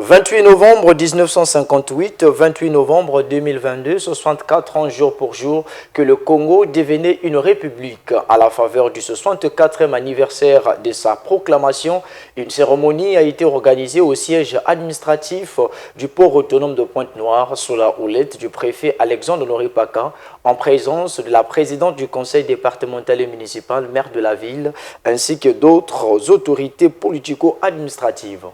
28 novembre 1958, 28 novembre 2022, 64 ans jour pour jour que le Congo devenait une république. À la faveur du 64e anniversaire de sa proclamation, une cérémonie a été organisée au siège administratif du port autonome de Pointe-Noire sous la houlette du préfet Alexandre Honoré Paka, en présence de la présidente du conseil départemental et municipal, maire de la ville, ainsi que d'autres autorités politico-administratives.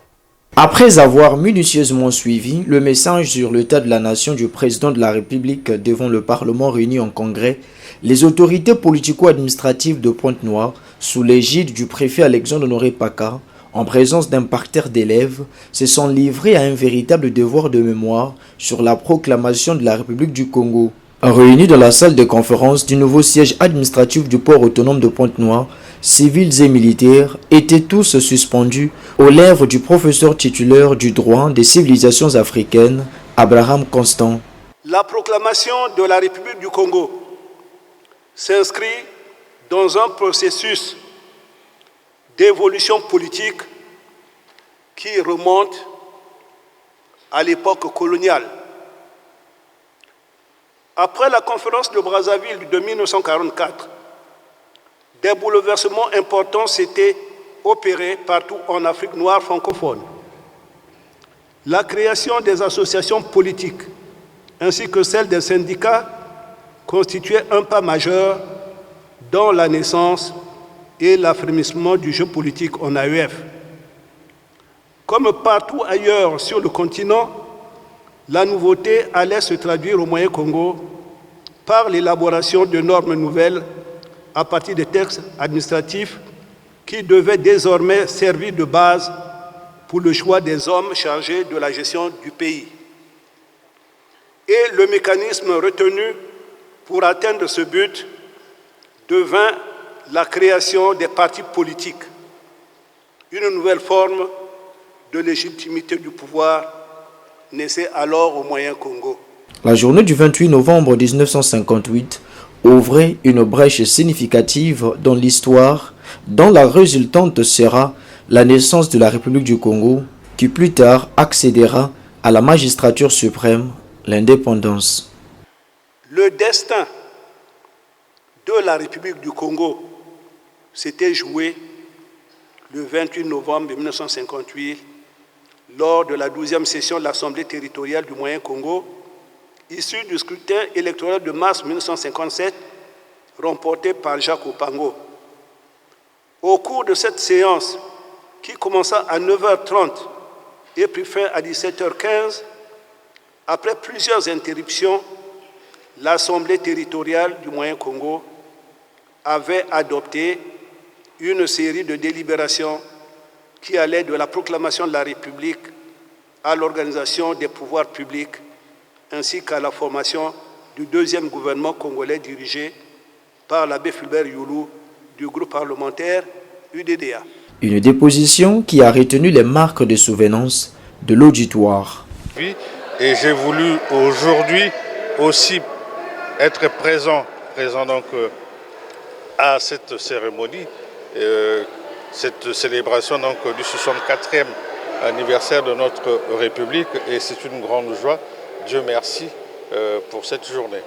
Après avoir minutieusement suivi le message sur l'état de la nation du président de la République devant le Parlement réuni en congrès, les autorités politico-administratives de Pointe-Noire, sous l'égide du préfet Alexandre Honoré Paka, en présence d'un parterre d'élèves, se sont livrés à un véritable devoir de mémoire sur la proclamation de la République du Congo. Réunis dans la salle de conférence du nouveau siège administratif du port autonome de Pointe-Noire, civils et militaires étaient tous suspendus aux lèvres du professeur titulaire du droit des civilisations africaines, Abraham Constant. La proclamation de la République du Congo s'inscrit dans un processus d'évolution politique qui remonte à l'époque coloniale. Après la conférence de Brazzaville de 1944, des bouleversements importants s'étaient opérés partout en Afrique noire francophone. La création des associations politiques ainsi que celle des syndicats constituait un pas majeur dans la naissance et l'affirmement du jeu politique en AEF. Comme partout ailleurs sur le continent, la nouveauté allait se traduire au Moyen-Congo par l'élaboration de normes nouvelles à partir des textes administratifs qui devaient désormais servir de base pour le choix des hommes chargés de la gestion du pays. Et le mécanisme retenu pour atteindre ce but devint la création des partis politiques, une nouvelle forme de légitimité du pouvoir naissait alors au Moyen-Congo. La journée du 28 novembre 1958 ouvrait une brèche significative dans l'histoire, dont la résultante sera la naissance de la République du Congo, qui plus tard accédera à la magistrature suprême, l'indépendance. Le destin de la République du Congo s'était joué le 28 novembre 1958 lors de la 12e session de l'Assemblée territoriale du Moyen-Congo, issue du scrutin électoral de mars 1957, remporté par Jacques Opango. Au cours de cette séance, qui commença à 9h30 et prit fin à 17h15, après plusieurs interruptions, l'Assemblée territoriale du Moyen-Congo avait adopté une série de délibérations qui allaient de la proclamation de la République à l'organisation des pouvoirs publics ainsi qu'à la formation du deuxième gouvernement congolais dirigé par l'abbé Fulbert Youlou du groupe parlementaire UDDA. Une déposition qui a retenu les marques de souvenance de l'auditoire. Et j'ai voulu aujourd'hui aussi être présent donc à cette cérémonie, cette célébration donc du 64e anniversaire de notre République, et c'est une grande joie. Dieu merci pour cette journée.